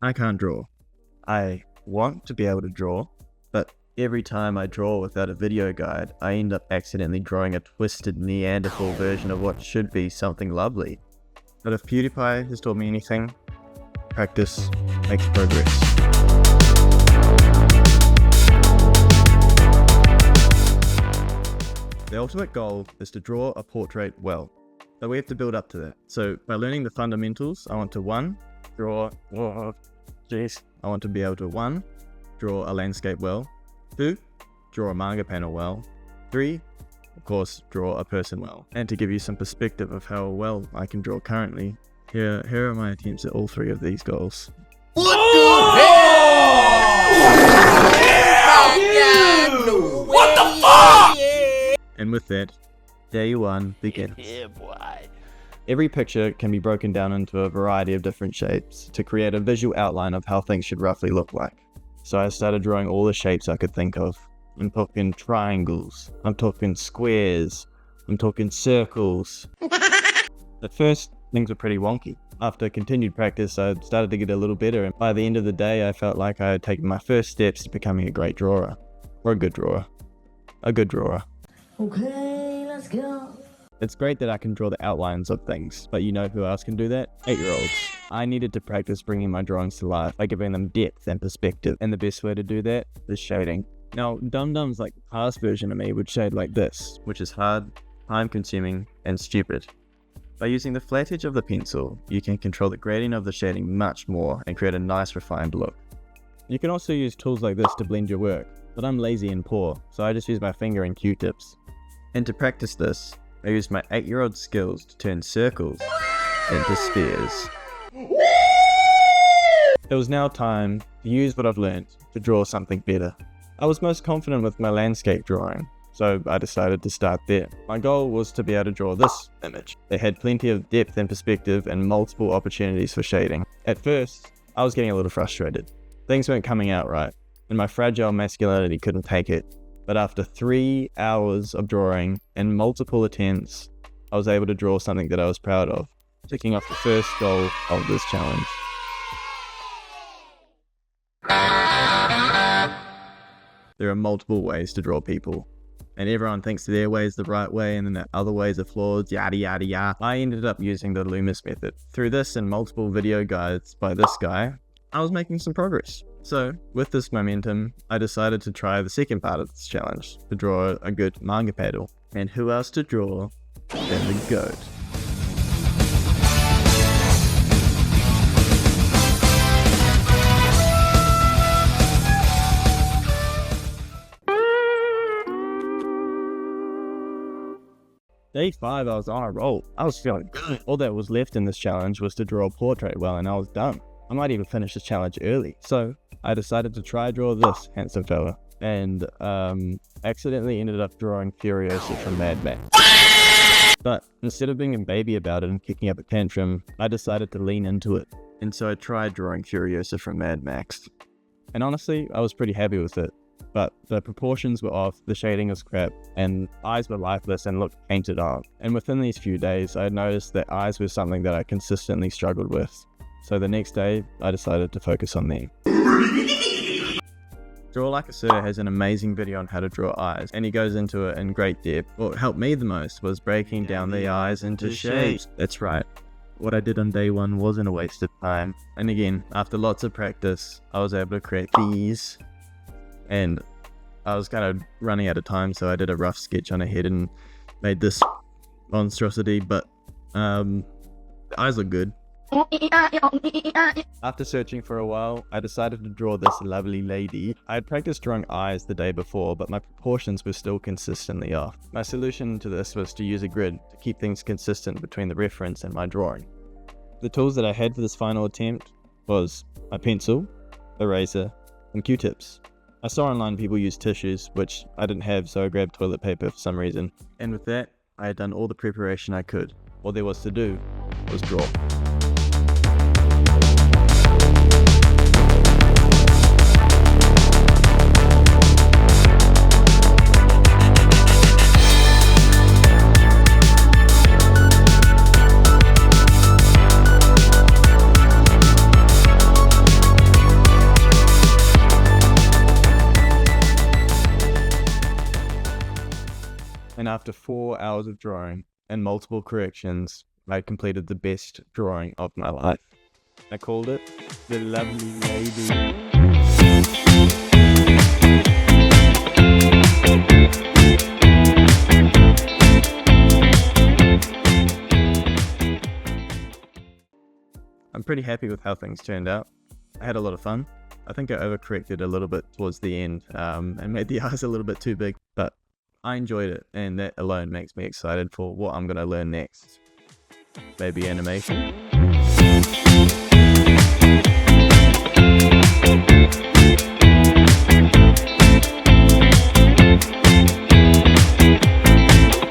I can't draw. I want to be able to draw, but every time I draw without a video guide, I end up accidentally drawing a twisted Neanderthal version of what should be something lovely. But if PewDiePie has taught me anything, practice makes progress. The ultimate goal is to draw a portrait well, but we have to build up to that. So by learning the fundamentals, I want to I want to be able to draw a landscape well. 2, draw a manga panel well. 3, of course, draw a person well. And to give you some perspective of how well I can draw currently, here are my attempts at all 3 of these goals. What the hell? What the fuck? And with that, day 1 begins. Yeah, boy. Every picture can be broken down into a variety of different shapes to create a visual outline of how things should roughly look like. So I started drawing all the shapes I could think of. I'm talking triangles, I'm talking squares, I'm talking circles. At first, things were pretty wonky. After continued practice, I started to get a little better, and by the end of the day, I felt like I had taken my first steps to becoming a great drawer. Or a good drawer. A good drawer. Okay, let's go. It's great that I can draw the outlines of things, but you know who else can do that? 8-year-olds. I needed to practice bringing my drawings to life by giving them depth and perspective, and the best way to do that is shading. Now, dum-dums like the past version of me would shade like this, which is hard, time-consuming, and stupid. By using the flat edge of the pencil, you can control the gradient of the shading much more and create a nice refined look. You can also use tools like this to blend your work, but I'm lazy and poor, so I just use my finger and Q-tips. And to practice this, I used my 8-year-old skills to turn circles into spheres. It was now time to use what I've learned to draw something better. I was most confident with my landscape drawing, so I decided to start there. My goal was to be able to draw this image. It had plenty of depth and perspective and multiple opportunities for shading. At first, I was getting a little frustrated. Things weren't coming out right, and my fragile masculinity couldn't take it. But after 3 hours of drawing and multiple attempts, I was able to draw something that I was proud of, ticking off the first goal of this challenge. There are multiple ways to draw people, and everyone thinks their way is the right way and then the other ways are flawed, yada yada yada. I ended up using the Loomis method. Through this and multiple video guides by this guy, I was making some progress. So, with this momentum, I decided to try the second part of this challenge, to draw a good manga panel. And who else to draw than the goat? Day 5, I was on a roll. I was feeling good. All that was left in this challenge was to draw a portrait well, and I was done. I might even finish this challenge early. So I decided to try draw this handsome fella, and accidentally ended up drawing Furiosa from Mad Max. But instead of being a baby about it and kicking up a tantrum, I decided to lean into it. And so I tried drawing Furiosa from Mad Max. And honestly, I was pretty happy with it. But the proportions were off, the shading was crap, and eyes were lifeless and looked painted on. And within these few days, I had noticed that eyes were something that I consistently struggled with. So the next day, I decided to focus on them. Draw Like a Sir has an amazing video on how to draw eyes, and he goes into it in great depth. What helped me the most was breaking down the eyes into shapes. That's right. What I did on day 1 wasn't a waste of time. And again, after lots of practice, I was able to create these. And I was kind of running out of time, so I did a rough sketch on a head and made this monstrosity, but the eyes look good. After searching for a while, I decided to draw this lovely lady. I had practiced drawing eyes the day before, but my proportions were still consistently off. My solution to this was to use a grid to keep things consistent between the reference and my drawing. The tools that I had for this final attempt was a pencil, eraser, and Q-tips. I saw online people use tissues, which I didn't have, so I grabbed toilet paper for some reason. And with that, I had done all the preparation I could. All there was to do was draw. and after 4 hours of drawing and multiple corrections, I completed the best drawing of my life. I called it The Lovely Lady. I'm pretty happy with how things turned out. I had a lot of fun. I think I overcorrected a little bit towards the end and made the eyes a little bit too big, but I enjoyed it, and that alone makes me excited for what I'm going to learn next. Maybe animation?